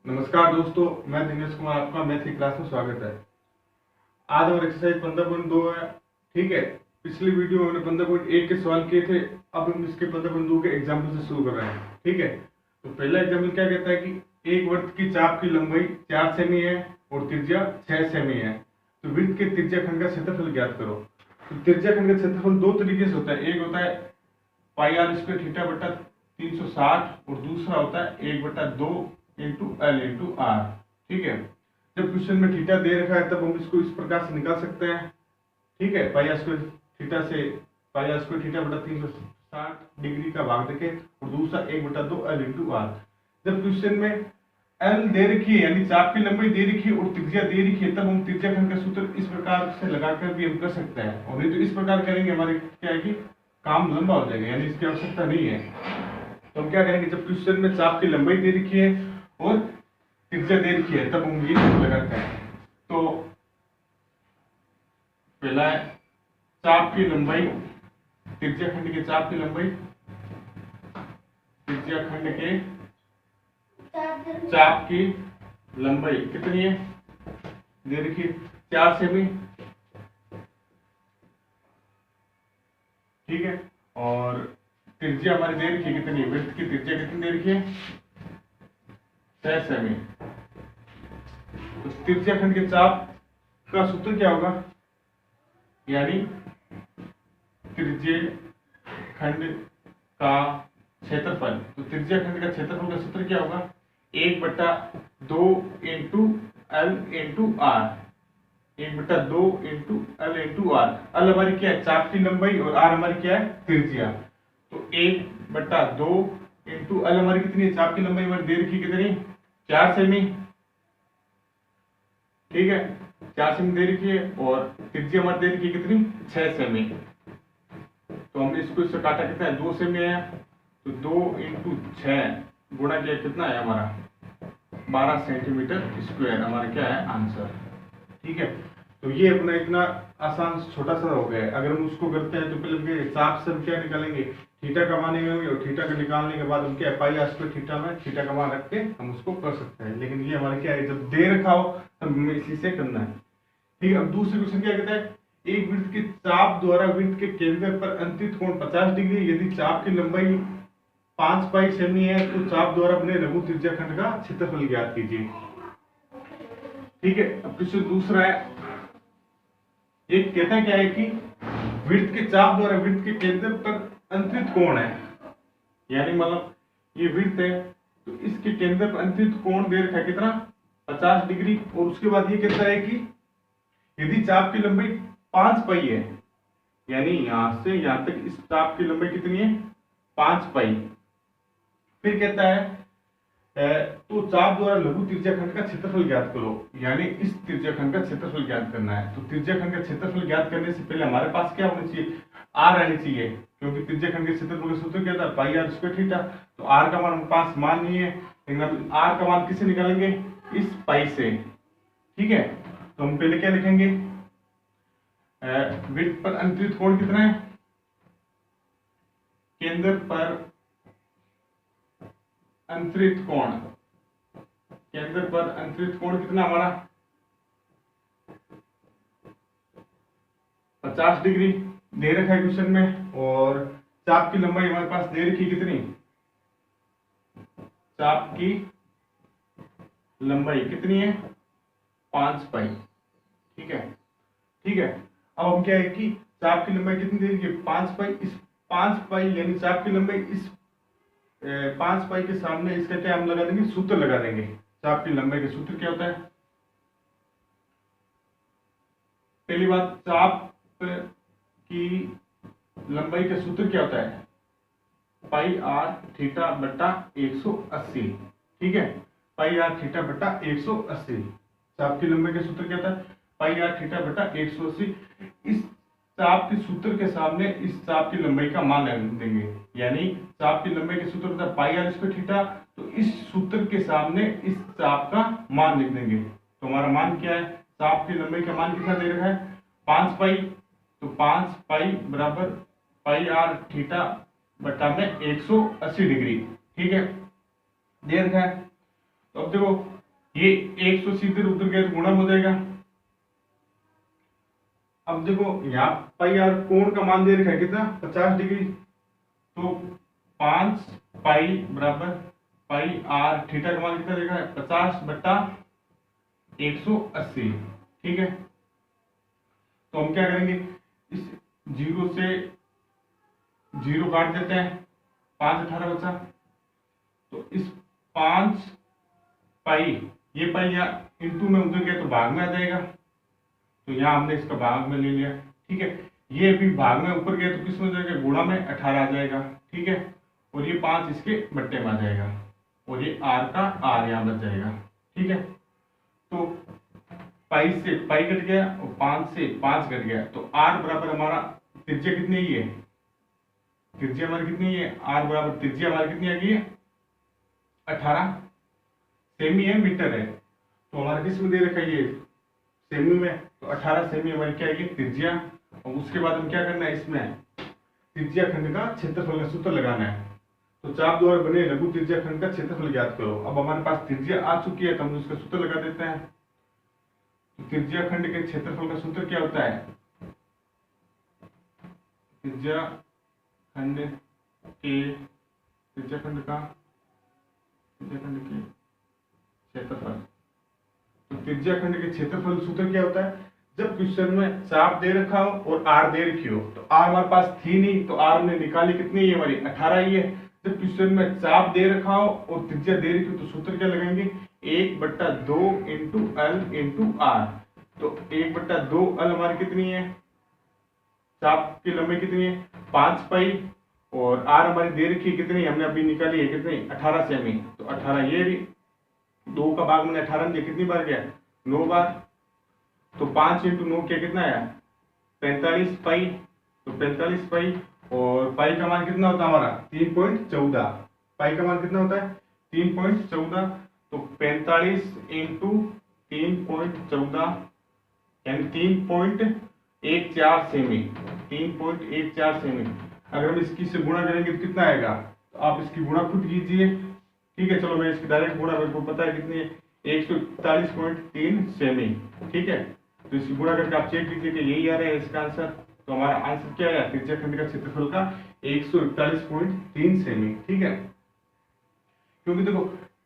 नमस्कार दोस्तों, मैं दिनेश कुमार, आपका मैथ की क्लास में स्वागत है। आज हमारा एक्सरसाइज 15.2 है। ठीक है, पिछली वीडियो में हमने 15.1 के सवाल किए थे। अब हम इसके 15.2 के एग्जाम्पल से शुरू कर रहे हैं। ठीक है, तो पहला एग्जाम्पल क्या कहता है कि एक वृत्त की चाप की लंबाई 4 सेमी है और त्रिज्या 6 सेमी है, तो वृत्त के त्रिज्याखंड का क्षेत्रफल ज्ञात करो। तो त्रिज्याखंड का क्षेत्रफल दो तरीके से होता है। एक होता है पाई आर स्क्वायर थीटा बटा 360 और दूसरा होता है 1/2 इंटू एल इंटू आर। ठीक है, जब क्वेश्चन में थीटा दे रखा है तब हम इसको इस प्रकार से निकाल सकते हैं। ठीक है, पाई आर स्क्वायर थीटा से पाई आर स्क्वायर थीटा बटा 360 डिग्री का भाग देके और दूसरा 1/2 एल इंटू आर। जब क्वेश्चन में एल दे रखी है यानी चाप की लंबाई दे रखी है और त्रिज्या दे रखी है, तब हम त्रिज्याखंड का सूत्र इस प्रकार से लगाकर भी हम कर सकते हैं, और नहीं तो इस प्रकार करेंगे हमारे क्या है कि काम लंबा हो जाएगा, यानी इसकी आवश्यकता नहीं है। तो हम क्या करेंगे, जब क्वेश्चन में चाप की लंबाई दे रखी है और त्रिज्या दे रखी है तब हम ये लगाते हैं। तो पहला है चाप की लंबाई, त्रिज्याखंड के चाप की लंबाई, त्रिज्याखंड के चाप की लंबाई कितनी है, दे रखी 4 सेमी। ठीक है, और त्रिज्या हमारी दे रखी है कितनी, वृत्त की त्रिज्या कितनी दे रखी है, 6 सेमी। तो त्रिज्याखंड के चाप का सूत्र क्या होगा, यानी त्रिज्याखंड का क्षेत्रफल। तो त्रिज्याखंड का क्षेत्रफल का सूत्र क्या होगा, 1/2 into L into R. 1/2 into L into R. L हमारी क्या है, चाप की लंबाई, और आर हमारी क्या है, त्रिज्या। तो 1/2 इंटू एल हमारी कितनी है, चाप की लंबाई हमारी दे रखी कितनी, 4 सेमी। ठीक है, 4 सेमी दे रखी है और त्रिज्या हमारी दे रखी है कितनी, 6 सेमी। तो हमने इसको इससे काटा, कितना है, 2 सेमी है। तो 2 इंटू 6 गुणा किया कितना है हमारा, 12 सेंटीमीटर स्क्वायर हमारा क्या है आंसर। ठीक है, तो ये अपना इतना आसान छोटा सा हो गया है। अगर हम उसको करते हैं तो पहले चाप से हम क्या निकालेंगे, थीटा का मान निकालेंगे, और थीटा का निकालने के बाद हम क्या पाई आर स्क्वायर थीटा में थीटा का मान रख के हम उसको कर सकते हैं। लेकिन ये हमारा क्या है, जब दे रखा हो तब हमें इसी से करना है। ठीक है, अब दूसरे क्वेश्चन क्या कहता है, एक वृत्त के चाप द्वारा वृत्त के केंद्र पर अंतित कोण 50 डिग्री, यदि चाप की लंबाई 5 पाई सेमी है तो चाप द्वारा बने लघु त्रिज्याखंड का क्षेत्रफल ज्ञात कीजिए। ठीक है, अब क्वेश्चन दूसरा है, एक कहता है क्या है कि वृत्त के चाप द्वारा वृत्त के केंद्र पर अंतरित कोण है, यानी मतलब ये वृत्त है तो इसके केंद्र पर अंतरित कोण दे रखा है कितना, 50 डिग्री। और उसके बाद ये कहता है कि यदि चाप की लंबाई 5 पाई है, यानी यहां से यहां तक इस चाप की लंबाई कितनी है, 5 पाई। फिर कहता है तो चाप द्वारा लघु त्रिज्याखंड का क्षेत्रफल ज्ञात करो, यानी इस त्रिज्याखंड का क्षेत्रफल ज्ञात करना है। तो त्रिज्याखंड का क्षेत्रफल ज्ञात करने से पहले हमारे पास क्या होना चाहिए, आर आनी चाहिए, क्योंकि त्रिज्याखंड के क्षेत्रफल का सूत्र क्या था, पाई आर स्क्वायर थीटा। तो आर का मान हमारे पास मान नहीं है, लेकिन अब आर का मान किससे निकालेंगे, इस पाई से। ठीक है, तो हम पहले क्या लिखेंगे, वृत्त पर अंतरित कोण कितना है, केंद्र पर अंतरित कोण, केंद्र पर अंतरित कोण कितना हमारा, 50 डिग्री दे रखा है क्वेश्चन में। और चाप की लंबाई हमारे पास दे रखी कितनी, चाप की लंबाई कितनी है, 5 पाई। ठीक है, ठीक है, अब हम क्या है कि चाप की लंबाई कितनी दे रखी है, 5 पाई। इस 5 पाई यानी चाप की लंबाई, इस 5 पाई के सामने इसका क्या हम लगा देंगे, सूत्र लगा देंगे। चाप की लंबाई का सूत्र क्या होता है, पहली बात, चाप की लंबाई का सूत्र क्या होता है, पाई आर थीटा बटा 180। ठीक है, पाई आर थीटा बटा 180। चाप की लंबाई का सूत्र क्या होता है, पाई आर थीटा बटा 180। इस चाप के सूत्र के सामने इस चाप की लंबाई का मान रख देंगे, यानी चाप की लंबाई का सूत्र होता है पाई आर स्क्वायर थीटा। तो इस सूत्र के सामने इस चाप का मान लिख देंगे। तो हमारा मान क्या है, चाप की लंबाई का मान कितना दे रखा है, 5 पाई। तो 5 पाई बराबर पाई आर थीटा बटा में 180 डिग्री। ठीक है, दे रखा है। तो अब देखो ये 180 इधर उधर गया तो गुणा हो जाएगा। अब देखो यहाँ पाई आर कोण का मान दे रखा है कितना 50 डिग्री, तो 5 पाई बराबर पाई आर थीटा का मान कितना देखा है 50 बट्टा 180। ठीक है, तो हम क्या करेंगे, इस 0 से 0 काट देते हैं, 5 18 बचा, तो इस 5 पाई, ये पाई यहाँ इंटू में उधर गया तो भाग में आ जाएगा, तो यहाँ हमने इसका भाग में ले लिया। ठीक है, ये भी भाग में ऊपर गया तो किस में हो जाएगा, गुणा में 18 आ जाएगा। ठीक है, और ये 5 इसके बट्टे में आ जाएगा, और ये आर का आर यहाँ बच जाएगा। ठीक है, तो पाई से पाई कट गया और 5 से 5 कट गया, तो आर बराबर हमारा त्रिज्या कितनी ही है, त्रिज्या हमारी कितनी है, आर बराबर त्रिज्या हमारी कितनी आ गई है 18 सेमी है, मीटर है, तो हमारा किस में दे रखा है ये सेमी में, तो 18 सेमी हमारी क्या है त्रिज्या। और उसके बाद हम क्या करना है, इसमें त्रिज्या खंड का क्षेत्रफल का सूत्र लगाना है। तो चाप द्वारा बने लघु त्रिज्या खंड का क्षेत्रफल ज्ञात करो। अब हमारे पास त्रिज्या आ चुकी है तो हम उसका सूत्र लगा देते हैं। तो त्रिज्या खंड के क्षेत्रफल का सूत्र क्या होता है, त्रिज्या खंड के क्षेत्रफल, तो त्रिज्या खंड के क्षेत्रफल सूत्र क्या होता है, जब क्वेश्चन में चाप दे रखा हो और आर दे रखी हो, तो आर हमारे पास थी नहीं तो आर हमने निकाली कितनी है हमारी 18 ही है। जब क्वेश्चन में चाप दे रखा हो और त्रिज्या दे रखी हो तो सूत्र क्या लगाएंगे, 1/2 इंटू एल इंटू आर। तो 1/2 एल हमारी कितनी है, चाप की लंबाई कितनी है 5 पाई, और आर हमारी दे रखी है कितनी, हमने अभी निकाली है कितनी 18 सेमी, तो 18 ये भी 2 का भाग मैंने 18 में कितनी बार गया 9 बार, तो 5 इंटू 9 क्या कितना आया 45 पाई, तो 45 पाई, और पाई का मान कितना होता है हमारा 3.14, पाई का मान कितना होता है 3.14, तो 45 इंटू 3.14 यानी 3.14 सेमी, 3.14 सेमी। अगर हम इसकी से गुणा करेंगे तो कितना आएगा, तो आप इसकी गुणा खुद कीजिए। ठीक है, चलो मैं इसकी डायरेक्ट गुणा, मेरे को पता है कितनी है 141.3 सेमी। ठीक है, तो इसकी गुणा करके आप चेक कीजिए कि यही आ रहा है इसका आंसर। तो हमारा आंसर क्या है, त्रिज्या खंड का क्षेत्रफल का 141.3 सेमी। ठीक है, क्योंकि देखो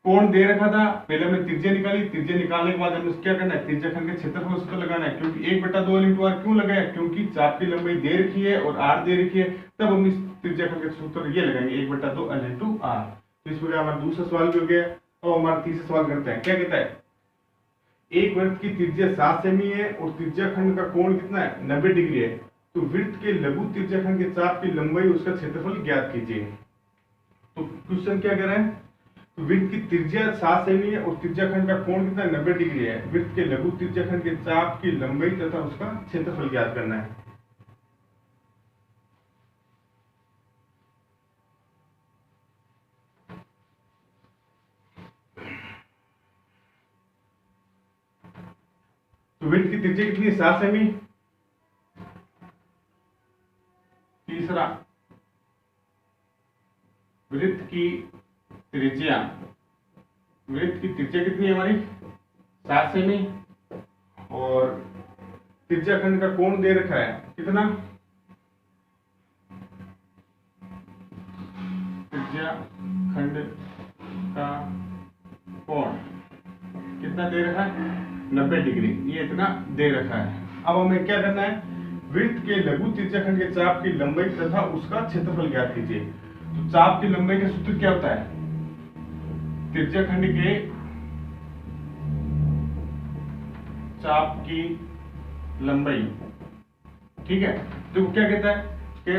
कोण दे रखा था, पहले हमने त्रिज्या निकाली, त्रिज्या निकालने के बाद हमें क्या करना है, त्रिज्या खंड के क्षेत्रफल सूत्र लगाना है। क्योंकि 1/2 इंटू आर क्यों लगाया, क्योंकि चाप की लंबाई दे रखी है और आर दे रखी है, तब हम इस त्रिज्या खंड का सूत्र ये लगाएंगे 1/2 एल इंटू आर। तो इस प्रकार हमारा दूसरा सवाल भी हो गया। और हमारा तीसरा सवाल करते हैं, क्या कहता है, एक वृत्त की त्रिज्या 7 सेमी है और त्रिज्या खंड का कोण कितना है 90 डिग्री है, तो वृत्त के लघु त्रिज्या खंड के चाप की लंबाई उसका क्षेत्रफल ज्ञात कीजिए। तो क्वेश्चन क्या कह रहा है, तो वृत्त की त्रिज्या 7 सेमी है और त्रिज्या खंड का कोण कितना 90 डिग्री है, वृत्त के लघु त्रिज्या खंड के चाप की लंबाई तथा उसका क्षेत्रफल ज्ञात करना है। तो वृत्त की त्रिज्या कितनी है 7 सेमी। तीसरा, वृत्त की त्रिज्या कितनी है हमारी 7 सेमी, और त्रिज्या खंड का कोण दे रखा है कितना, त्रिज्या खंड का कोण कितना दे रखा है 90 डिग्री, ये इतना दे रखा है। अब हमें क्या करना है, वृत्त के लघु त्रिज्या खंड के चाप की लंबाई तथा उसका क्षेत्रफल ज्ञात कीजिए। तो चाप की लंबाई का सूत्र क्या होता है, त्रिज्या खंड के चाप की लंबाई। ठीक है, तो क्या कहता है कि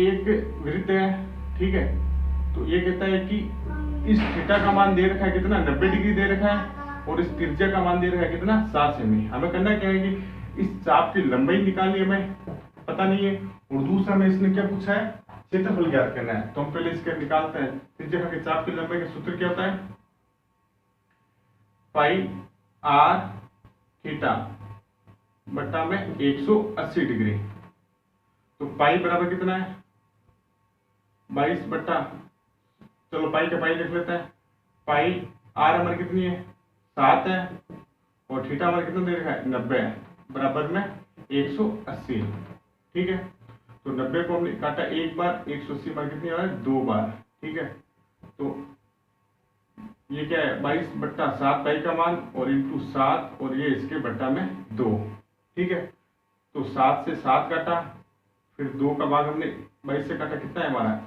एक वृत्त है, ठीक है, तो ये कहता है कि इस थीटा का मान दे रखा है कितना 90 डिग्री दे रखा है, और इस त्रिज्या का मान दे रखा है कितना 7 सेमी। हमें करना क्या है कि इस चाप की लंबाई निकालनी हमें पता नहीं है, और दूसरा में इसने क्या पूछा है क्षेत्रफल ज्ञात करना है। तो हम पहले इसका निकालते हैं। त्रिज्या के चाप की लंबाई का सूत्र क्या होता है, पाई आर थीटा बट्टा में 180 डिग्री। तो पाई बराबर कितना है 22 बट्टा, चलो पाई का पाई लिख लेते हैं, पाई आर हमारी कितनी है 7 है और थीटा हमारा कितना दे रखा है 90 है, बराबर में 180। ठीक है, तो 90 को हमने काटा एक बार, 180 हमारी कितनी है 2 बार। ठीक है, तो ये क्या है 22/7 पाई का मान और इंटू 7 और ये इसके बट्टा में 2। ठीक है, तो 7 से 7 काटा, फिर 2 का भाग हमने 22 से काटा, कितना है हमारा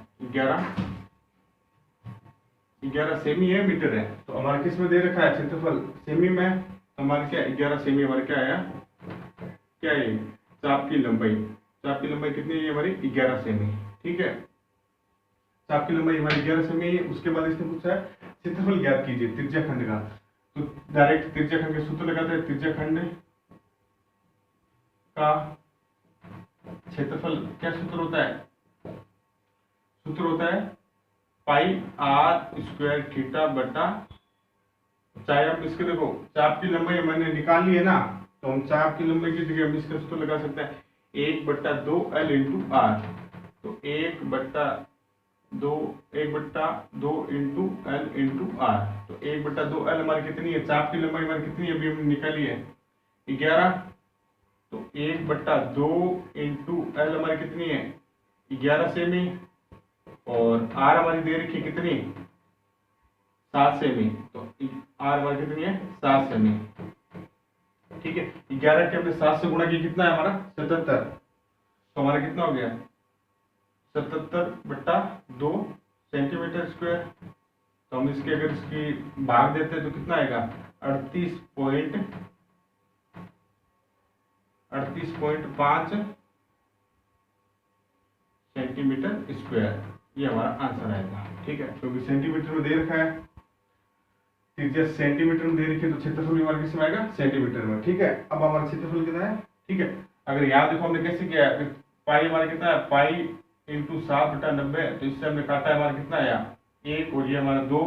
11 सेमी है, मीटर है। तो हमारा किस में दे रखा है क्षेत्रफल सेमी में, तो हमारा क्या 11 सेमी हमारा क्या आया, क्या है चाप की लंबाई। चाप की लंबाई कितनी है हमारी 11 सेमी। ठीक है, चाप की लंबाई हमारी 11 सेमी है। उसके बाद इसने पूछा है क्षेत्रफल ज्ञात कीजिए त्रिज्या खंड का। तो डायरेक्ट त्रिज्या खंड के सूत्र लगाते हैं। त्रिज्या खंड का क्षेत्रफल क्या सूत्र होता है, सूत्र होता है पाई आर स्क्वायर थीटा बटा, चाहे हम इसके देखो चाप की लंबाई मैंने निकाल ली है ना, तो हम चाप की लंबाई की जगह हम इसका सूत्र लगा सकते हैं 1/2 L इंटू आर। तो 1/2 इंटू L इंटू आर। तो 1/2 L हमारी कितनी है, चाप की लंबाई हमारी कितनी है अभी हमने निकाली है 11। तो 1/2 इंटू L हमारी कितनी है 11 सेमी और आर हमारी दे रखी कितनी 7 सेमी। तो आर हमारी कितनी है 7 सेमी। ठीक है, 11 के हमने 7 से गुणा किया, कितना है हमारा 77। तो हमारा कितना हो गया 77/2 सेंटीमीटर स्क्वायर। तो हम इसके अगर इसकी भाग देते हैं तो कितना आएगा 38.5 सेंटीमीटर स्क्वायर, ये हमारा आंसर आएगा। ठीक है, क्योंकि सेंटीमीटर में दे रखा है, त्रिज्या सेंटीमीटर में दे रखी है, तो क्षेत्रफल भी हमारा किसमें आएगा सेंटीमीटर में। ठीक है, अब हमारा क्षेत्रफल कितना है। ठीक है, अगर यहाँ देखो हमने कैसे किया है, पाई हमारा कितना है पाई इंटू 7/90। तो इससे हमने काटा है हमारा कितना आया 1 और ये हमारा 2।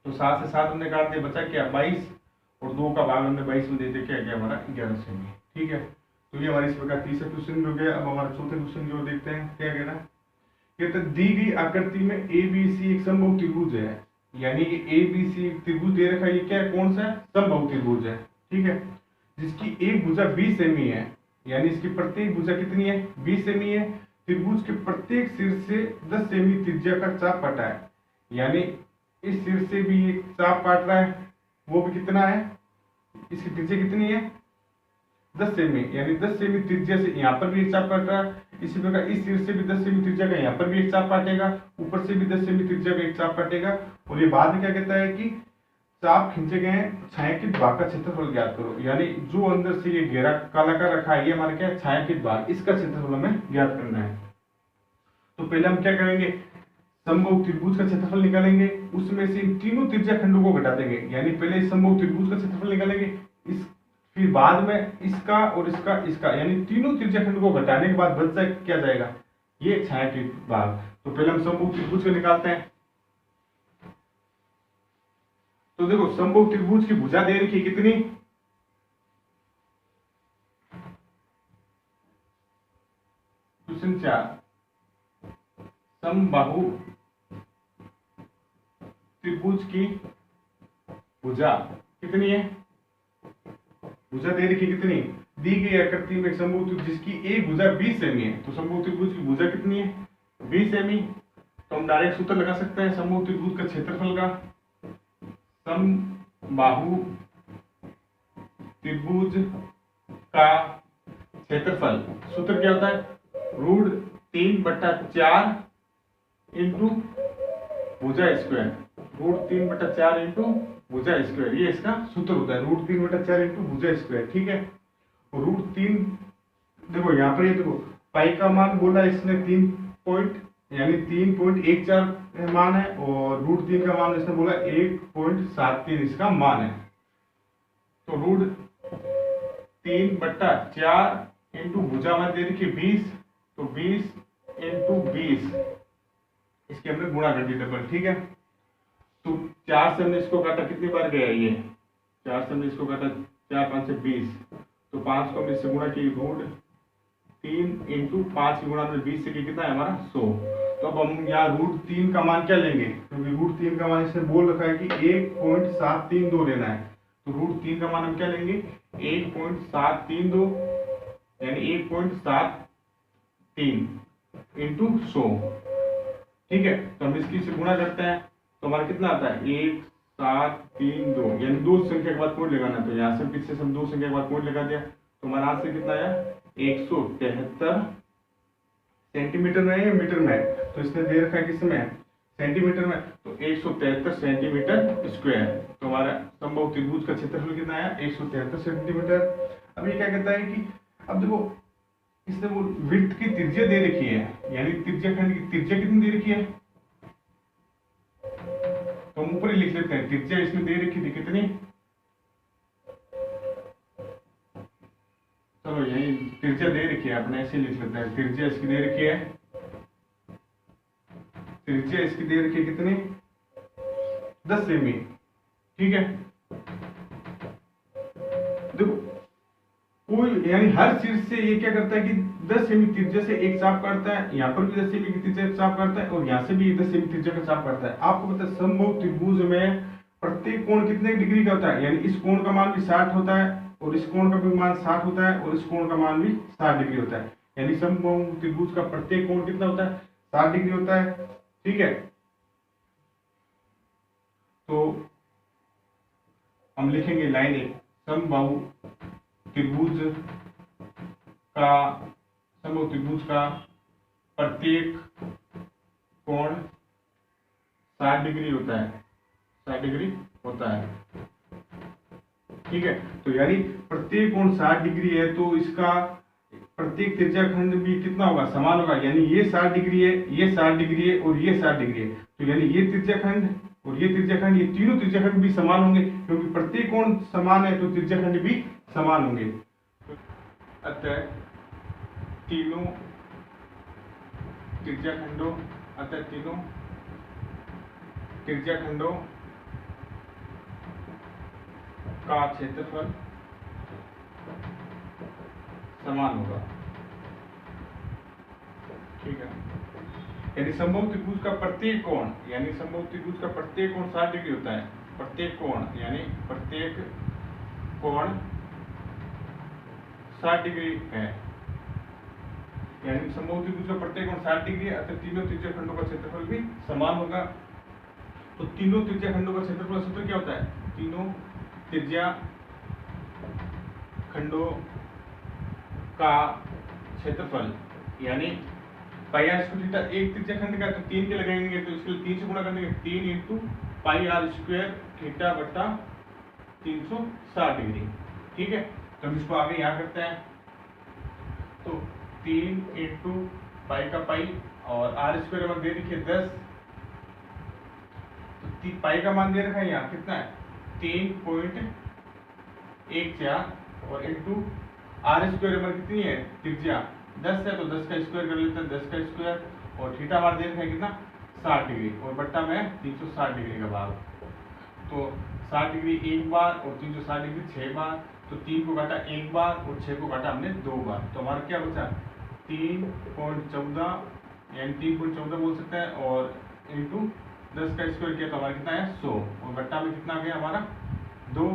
तो 7 से 7 हमने काट दिया, बचा क्या 22 और 2 का भाग हमने 22 में दे दिया, क्या गया हमारा 11 सेमी। ठीक है, तो ये हमारे इस प्रकार तीसरा क्वेश्चन हो गया। अब हमारा चौथे क्वेश्चन जो देखते हैं क्या कहना है। कहते हैं दी गई आकृति में ABC एक समबाहु त्रिभुज है, यानी कि ABC एक त्रिभुज दे रखा है। ये क्या है, कौन सा है समबाहु त्रिभुज है। ठीक है, जिसकी एक भुजा 20 सेमी है, यानी इसकी प्रत्येक भुजा कितनी है 20 सेमी है। त्रिभुज के प्रत्येक सिर से 10 सेमी त्रिज्या का चाप काटा है, यानी इस सिर से भी एक चाप काट रहा है, वो भी कितना है, इसकी त्रिज्या कितनी है 10 सेमी, यानी 10 सेमी त्रिज्या से यहाँ पर भी एक चाप काट रहा है। इसी प्रकार इस सिर से भी 10 सेमी त्रिज्या का यहाँ पर भी एक चाप काटेगा, ऊपर से भी 10 सेमी त्रिज्या का एक चाप काटेगा। और ये बाद में क्या कहता है कि चाप खींचे गए छायांकित भाग का क्षेत्रफल ज्ञात करो, यानी जो अंदर से ये घेरा काला का रखा है ये हमारा क्या है छायांकित भाग, इसका क्षेत्रफल हमें ज्ञात करना है। तो पहले हम क्या करेंगे समबाहु त्रिभुज का क्षेत्रफल निकालेंगे, उसमें से इन तीनों त्रिज्या खंडों को घटा देंगे, यानी पहले समबाहु त्रिभुज का क्षेत्रफल निकालेंगे, इस फिर बाद में इसका और इसका यानी तीनों त्रिज्या खंड को घटाने के बाद बच जाए क्या जाएगा ये छायांकित भाग। तो पहले हम समबाहु त्रिभुज को निकालते हैं। तो देखो समबाहु त्रिभुज की भुजा दे रखी कितनी क्वेश्चन 4 समबाहु त्रिभुज की भुजा कितनी है, भुजा दे रखी कितनी दी गई आकृति में समबाहु त्रिभुज जिसकी एक भुजा 20 सेमी है। तो समबाहु त्रिभुज की भुजा कितनी है 20 सेमी। तो हम डायरेक्ट सूत्र लगा सकते हैं समबाहु त्रिभुज का क्षेत्रफल का, समबाहु त्रिभुज का क्षेत्रफल सूत्र क्या होता है √3/4 इंटू भुजा स्क्वायर, √3/4 इंटू भुजा स्क्वायर, ये इसका सूत्र होता है √3/4 इंटू भुजा स्क्वायर। ठीक है, √3 देखो यहाँ पर ये देखो पाई का मान बोला इसने 3 पॉइंट यानी 3.14 मान है और √3 का मान इसने बोला 1.73 इसका मान है। तो √3/4 इंटू भुजा मान दे रखी 20, तो 20 इंटू 20 इसके हमने गुणा कर दी डबल। ठीक है, तो 4 से हमने इसको काटा कितनी बार गया ये 4 से हमने इसको काटा 4 5 से 20, तो 5 को हमने इससे गुणा की √3 इंटू 5 की गुणा हमने 20 से की कितना है हमारा 100। तो अब हम यहाँ √3 का मान क्या लेंगे, क्योंकि √3 का मान इसने बोल रखा है कि 1.732 लेना है, तो √3 का मान हम क्या लेंगे 1.732 यानी 1.73 इंटू 100। ठीक है, तो हम इसकी से गुणा करते हैं तो हमारा कितना आता है 1732, यानी दो संख्या के बाद पॉइंट लगाना, तो यहाँ से पीछे से हम दो संख्या के बाद पॉइंट लगा दिया तो हमारा आंसर कितना आया 173 सेंटीमीटर में या मीटर में, तो इसने दे रखा है किसमें सेंटीमीटर में, तो 173 सेंटीमीटर स्क्वायर। तो हमारा समबाहु त्रिभुज का क्षेत्रफल कितना आया 173 सेंटीमीटर। अब ये क्या कहता है कि अब देखो इसने वो विड्थ की त्रिज्या दे रखी है, यानी त्रिज्या खंड की त्रिज्या कितनी दे रखी है, तो हम ऊपर ही लिख लेते हैं त्रिज्या इसमें दे रखी थी कितनी, चलो यही त्रिज्या दे रखी है अपने ऐसे लिख लेते हैं, त्रिज्या इसकी दे रखी है, त्रिज्या इसकी दे रखी है कितनी 10 सेमी। ठीक है, देखो कोई यानी हर शीर्ष से ये क्या करता है कि 10 सेमी त्रिज्या से एक चाप काटता है, यहाँ पर भी 10 सेमी की त्रिज्या चाप काटता है और यहाँ से भी 10 सेमी त्रिज्या का चाप काटता है। आपको पता है समबाहु त्रिभुज में प्रत्येक कोण कितने डिग्री का होता है, यानी इस कोण का मान भी 60 होता है और इस कोण का भी मान 60 होता है और इस कोण का मान भी 60 डिग्री होता है, यानी समबाहु त्रिभुज का प्रत्येक कोण कितना होता है 60 डिग्री होता है। ठीक है, तो हम लिखेंगे लाइन 1 समबाहु त्रिभुज का प्रत्येक कोण 60 डिग्री होता है, 60 डिग्री होता है। ठीक है, तो यानी प्रत्येक कोण 60 डिग्री है तो इसका प्रत्येक त्रिज्या खंड भी कितना होगा समान होगा, यानी ये 60 डिग्री है, ये 60 डिग्री है और ये 60 डिग्री है, तो यानी ये त्रिज्या खंड और ये त्रिज्या खंड, ये तीनों त्रिज्या खंड भी समान होंगे, क्योंकि प्रत्येक कोण समान है तो त्रिज्या खंड भी समान होंगे। अतः तीनों त्रिज्या खंडों का क्षेत्रफल समान होगा। ठीक है, यानी समबाहु त्रिभुज का प्रत्येक कोण, यानी समबाहु त्रिभुज का प्रत्येक कोण 60 डिग्री होता है, प्रत्येक कोण यानी प्रत्येक कोण 60 डिग्री है, यानी समबाहु त्रिभुज का प्रत्येक कोण 60 डिग्री है, अतः तीनों त्रिज्या खंडों का क्षेत्रफल भी समान होगा। तो तीनों त्रिज्या खंडों का क्षेत्रफल सूत्र क्या होता है, तीनों त्रिज्या खंडों का क्षेत्रफल, यानी पाई आर स्क्वायर थीटा एक त्रिज्या खंड का तो 3 के लगाएंगे तो इसके लिए 3 से गुणा कर देंगे, 3 into pi r square theta बटा 360 डिग्री। ठीक है, तो हम इसको आगे यहाँ करते हैं, तो 3 इंटू पाई का पाई और आर स्क्वायर मान दे रखिए 10, तो पाई का मान दे रखा है यहाँ कितना है 3.14 और इंटू आर स्क्वायर मान कितनी है त्रिज्या 10 है, तो 10 का स्क्वायर कर लेते हैं, 10 का स्क्वायर और थीटा मान दे रखा है कितना 60 डिग्री और बट्टा में 360 डिग्री का भाग, तो 60 डिग्री एक बार और 360 डिग्री 6 बार, तो 3 को काटा एक बार और 6 को काटा हमने 2 बार, तो हमारा क्या बचा 3.14 यानी 3.14 बोल सकते हैं और इंटू 10 का स्क्वायर किया तो हमारा कितना है 100 और बट्टा में कितना आ गया हमारा 2।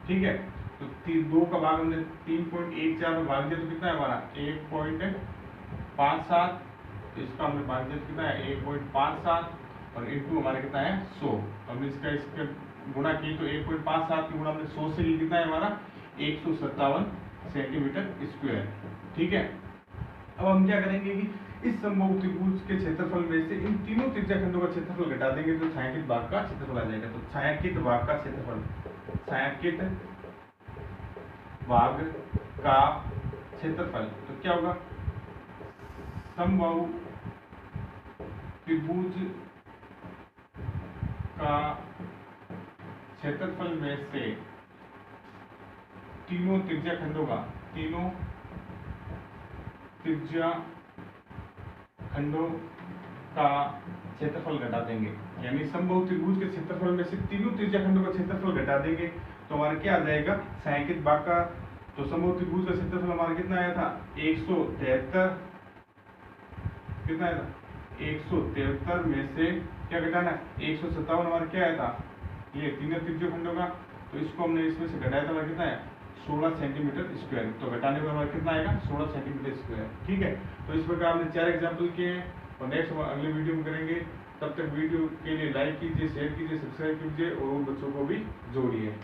ठीक है, तो 2 का भाग हमने 3.14 में भाग दिया तो कितना है हमारा 1.57, तो इसका हमने भाग दिया तो कितना है 1.57 और इंटू हमारा कितना है 100, हमने इसका गुणा की तो 1.57 की गुणा हमने 100 से की कितना है हमारा 157 सेंटीमीटर स्क्वायर। ठीक है, अब हम क्या करेंगे कि इस समबाहु त्रिभुज के क्षेत्रफल में से इन तीनों त्रिज्या खंडों का क्षेत्रफल घटा देंगे तो छायांकित भाग का क्षेत्रफल आ जाएगा। तो छायांकित भाग का क्षेत्रफल, छायांकित भाग का क्षेत्रफल तो क्या होगा समबाहु त्रिभुज का क्षेत्रफल में से तीनों त्रिज्या खंडों का, तीनों त्रिज्या खंडों का क्षेत्रफल घटा देंगे, यानी समबाहु त्रिभुज के क्षेत्रफल में से तीनों त्रिज्या खंडों का क्षेत्रफल घटा देंगे तो हमारा क्या आ जाएगा छायांकित भाग का। तो समबाहु त्रिभुज का क्षेत्रफल हमारा कितना आया था 173, कितना आया था 173 में से क्या घटाना है, 157 हमारा क्या आया था, ये तीनों त्रिज्यीय खंडों का, तो इसको हमने इसमें से घटाया था, कितना है 16 सेंटीमीटर स्क्वायर, तो घटाने पर हमारा कितना आएगा 16 सेंटीमीटर स्क्वायर। ठीक है, तो इस प्रकार हमने 4 एग्जाम्पल किए हैं और नेक्स्ट अगले वीडियो में करेंगे। तब तक वीडियो के लिए लाइक कीजिए, शेयर कीजिए, सब्सक्राइब कीजिए और उन बच्चों को भी जोड़िए।